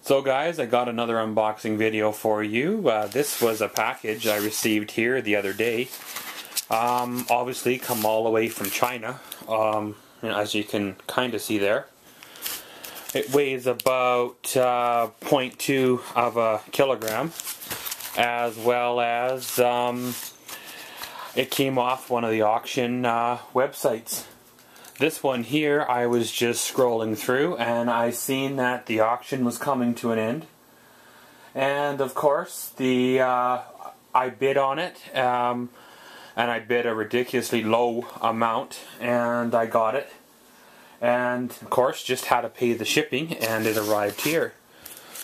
So guys, I got another unboxing video for you. This was a package I received here the other day. Obviously come all the way from China, as you can kind of see there. It weighs about 0.2 of a kilogram, as well as it came off one of the auction websites. This one here, I was just scrolling through and I seen that the auction was coming to an end, and of course I bid on it, and I bid a ridiculously low amount and I got it, and of course just had to pay the shipping and it arrived here.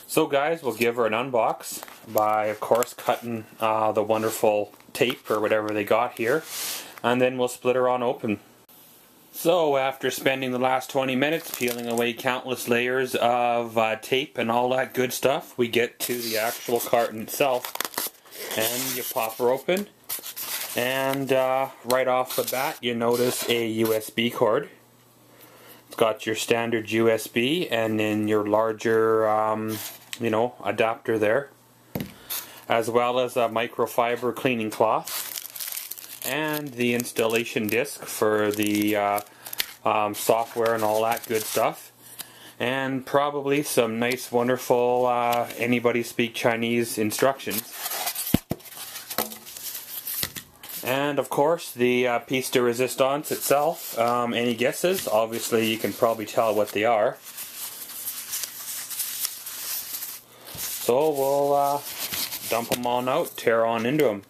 So guys, we'll give her an unbox by of course cutting the wonderful tape or whatever they got here, and then we'll split her on open. So after spending the last 20 minutes peeling away countless layers of tape and all that good stuff, we get to the actual carton itself, and you pop her open, and right off the bat you notice a USB cord. It's got your standard USB and then your larger adapter there, as well as a microfiber cleaning cloth, and the installation disc for the software and all that good stuff, and probably some nice wonderful anybody speak Chinese instructions, and of course the piece de resistance itself. Any guesses? Obviously you can probably tell what they are, so we'll dump them on out, tear on into them.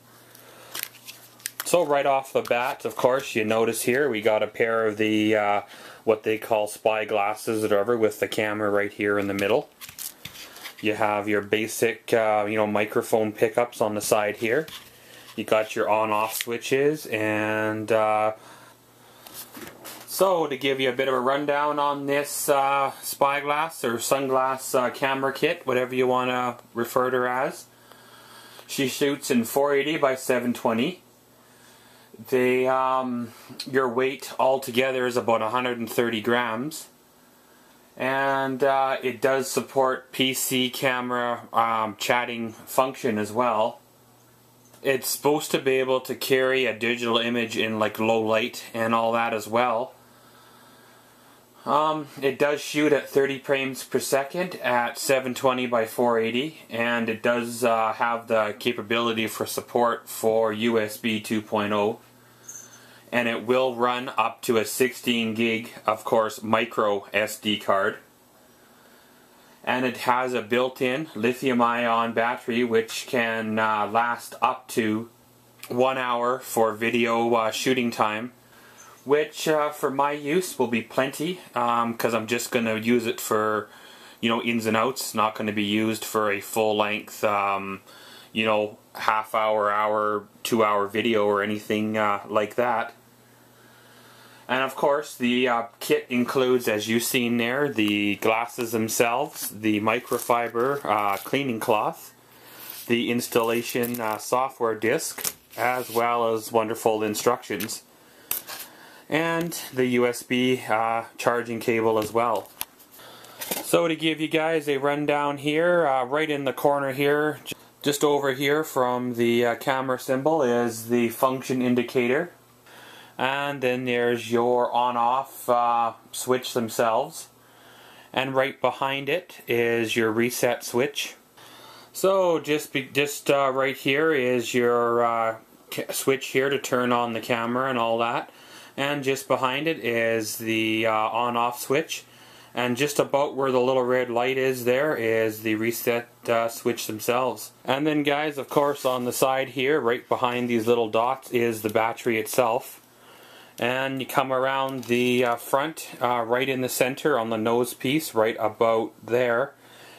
So right off the bat, of course, you notice here we got a pair of the what they call spy glasses or whatever, with the camera right here in the middle. You have your basic microphone pickups on the side here. You got your on-off switches, and so to give you a bit of a rundown on this spyglass or sunglass camera kit, whatever you want to refer to her as. She shoots in 480 by 720. Your weight altogether is about 130 grams, and it does support PC camera chatting function as well. It's supposed to be able to carry a digital image in like low light and all that as well. It does shoot at 30 frames per second at 720 by 480, and it does have the capability for support for USB 2.0, and it will run up to a 16 gig, of course, micro SD card, and it has a built-in lithium-ion battery which can last up to 1 hour for video shooting time, which for my use will be plenty, because I'm just going to use it for ins and outs. Not going to be used for a full-length half hour, 2 hour video or anything like that. And of course the kit includes, as you've seen there, the glasses themselves, the microfiber cleaning cloth, the installation software disc, as well as wonderful instructions, and the USB charging cable as well. So to give you guys a rundown here, right in the corner here, just over here from the camera symbol, is the function indicator. And then there's your on-off switch themselves, and right behind it is your reset switch. So just right here is your switch here to turn on the camera and all that, and just behind it is the on-off switch, and just about where the little red light is there is the reset switch themselves. And then guys, of course, on the side here, right behind these little dots, is the battery itself. And you come around the front, right in the center on the nose piece, right about there,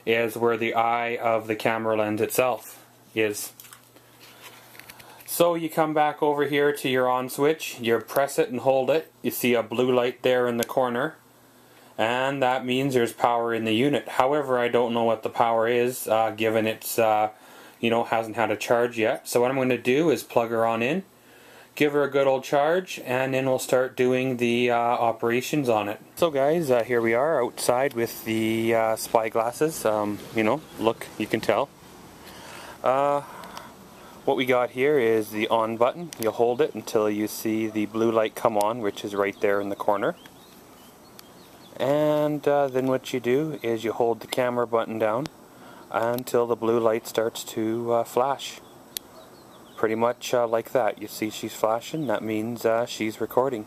is where the eye of the camera lens itself is. So you come back over here to your on switch, you press it and hold it, you see a blue light there in the corner, and that means there's power in the unit. However, I don't know what the power is, given it's hasn't had a charge yet. So what I'm going to do is plug her on in, give her a good old charge, and then we'll start doing the operations on it. So guys, here we are outside with the spy glasses. You know, look, you can tell. What we got here is the on button. You hold it until you see the blue light come on, which is right there in the corner. And then what you do is you hold the camera button down until the blue light starts to flash. Pretty much like that. You see she's flashing, that means she's recording.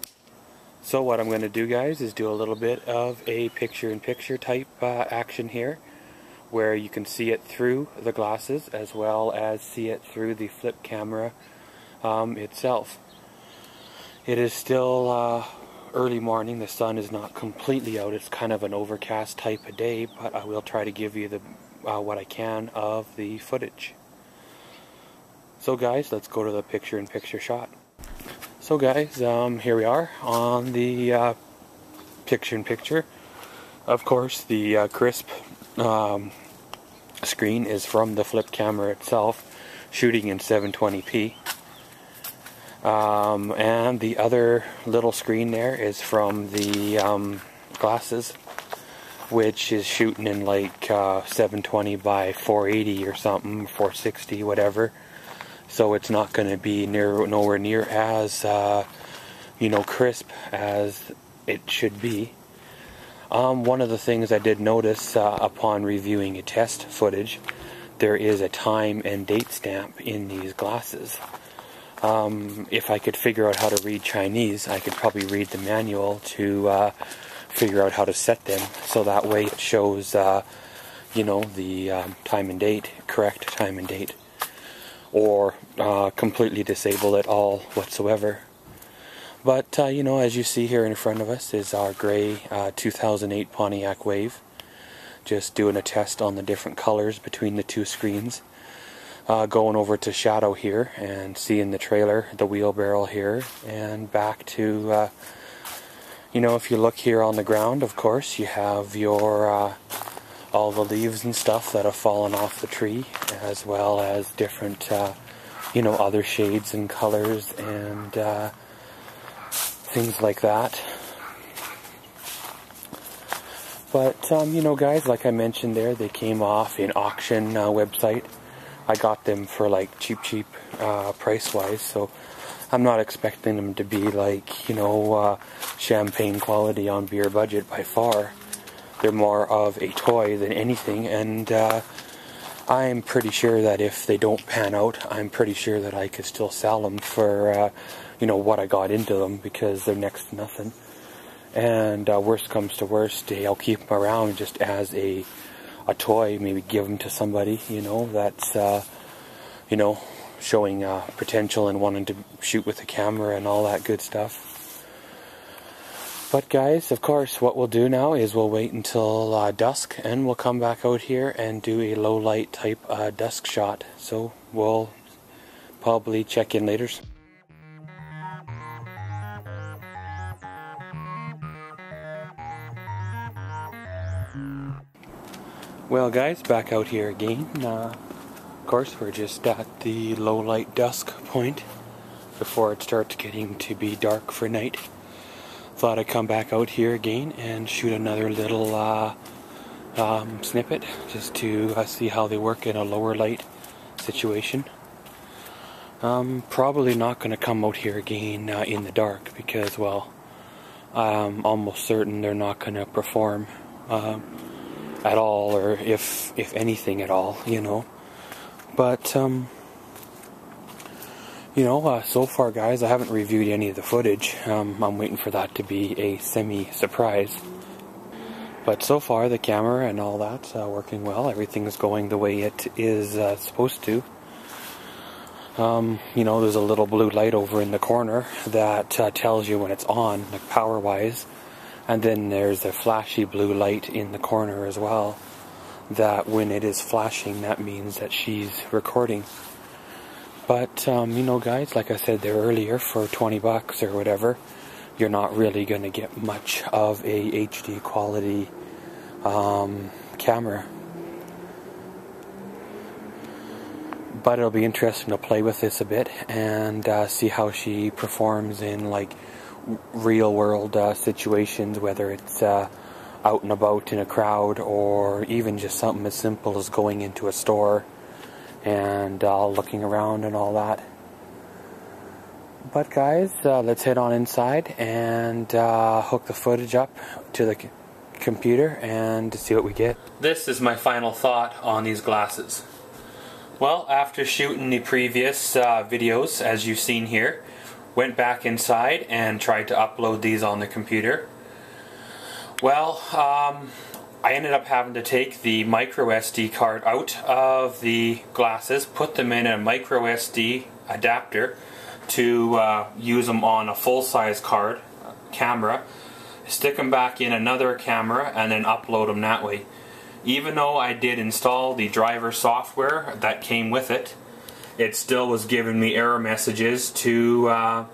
So what I'm going to do, guys, is do a little bit of a picture-in-picture type action here, where you can see it through the glasses as well as see it through the flip camera itself. It is still early morning. The sun is not completely out. It's kind of an overcast type of day, but I will try to give you the what I can of the footage. So guys, let's go to the picture-in-picture shot. So guys, here we are on the picture-in-picture. Of course, the crisp screen is from the flip camera itself, shooting in 720p. And the other little screen there is from the glasses, which is shooting in like 720 by 480 or something, 460, whatever. So it's not going to be nowhere near as you know, crisp as it should be. One of the things I did notice upon reviewing a test footage, there is a time and date stamp in these glasses. If I could figure out how to read Chinese, I could probably read the manual to figure out how to set them, so that way it shows you know, the time and date, correct time and date, or completely disable it all whatsoever. But you know, as you see here in front of us is our gray 2008 Pontiac Wave. Just doing a test on the different colors between the two screens. Going over to shadow here and seeing the trailer, the wheelbarrow here, and back to you know, if you look here on the ground, of course, you have your all the leaves and stuff that have fallen off the tree, as well as different you know, other shades and colors and things like that. But you know, guys, like I mentioned there, they came off an auction website. I got them for like cheap price wise, so I'm not expecting them to be like, you know, champagne quality on beer budget by far. They're more of a toy than anything, and I'm pretty sure that if they don't pan out, I'm pretty sure that I could still sell them for you know, what I got into them, because they're next to nothing. And worst comes to worst, I'll keep them around just as a toy, maybe give them to somebody, you know, that's you know, showing potential and wanting to shoot with the camera and all that good stuff. But guys, of course, what we'll do now is we'll wait until dusk, and we'll come back out here and do a low light type dusk shot. So we'll probably check in later. Well guys, back out here again. Of course, we're just at the low light dusk point before it starts getting to be dark for night. Thought I'd come back out here again and shoot another little snippet just to see how they work in a lower light situation. Probably not going to come out here again in the dark, because, well, I'm almost certain they're not going to perform at all, or if anything at all, you know. But you know, so far, guys, I haven't reviewed any of the footage. I'm waiting for that to be a semi-surprise. But so far, the camera and all that's working well. Everything's going the way it is supposed to. You know, there's a little blue light over in the corner that tells you when it's on, like power-wise. And then there's a flashy blue light in the corner as well, that when it is flashing, that means that she's recording. But, you know, guys, like I said there earlier, for 20 bucks or whatever, you're not really going to get much of a HD quality camera. But it'll be interesting to play with this a bit and see how she performs in like real world situations, whether it's out and about in a crowd or even just something as simple as going into a store and looking around and all that. But guys, let's head on inside and hook the footage up to the computer and see what we get. This is my final thought on these glasses. Well, after shooting the previous videos, as you've seen here, went back inside and tried to upload these on the computer. Well, I ended up having to take the micro SD card out of the glasses, put them in a micro SD adapter to use them on a full-size card camera, stick them back in another camera, and then upload them that way. Even though I did install the driver software that came with it, it still was giving me error messages to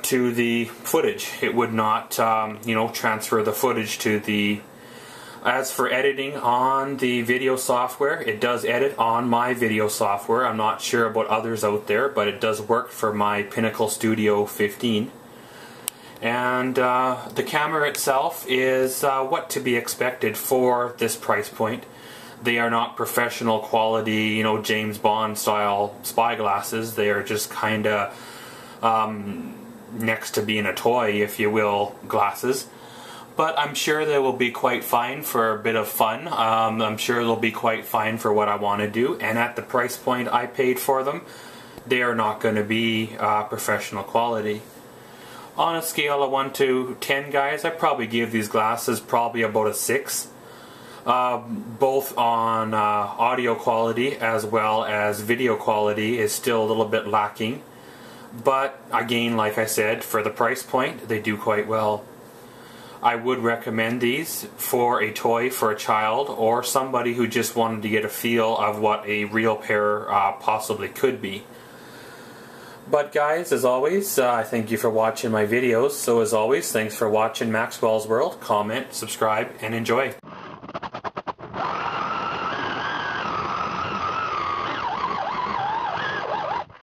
the footage. It would not, you know, transfer the footage to the... As for editing on the video software, it does edit on my video software. I'm not sure about others out there, but it does work for my Pinnacle Studio 15. And the camera itself is what to be expected for this price point. They are not professional quality, you know, James Bond style spy glasses. They are just kind of next to being a toy, if you will, glasses. But I'm sure they will be quite fine for a bit of fun. I'm sure they'll be quite fine for what I want to do. And at the price point I paid for them, they are not going to be professional quality. On a scale of 1 to 10, guys, I probably give these glasses probably about a 6. Both on audio quality as well as video quality is still a little bit lacking. But again, like I said, for the price point, they do quite well. I would recommend these for a toy for a child or somebody who just wanted to get a feel of what a real pair possibly could be. But guys, as always, I thank you for watching my videos. So as always, thanks for watching Maxwell's World. Comment, subscribe, and enjoy.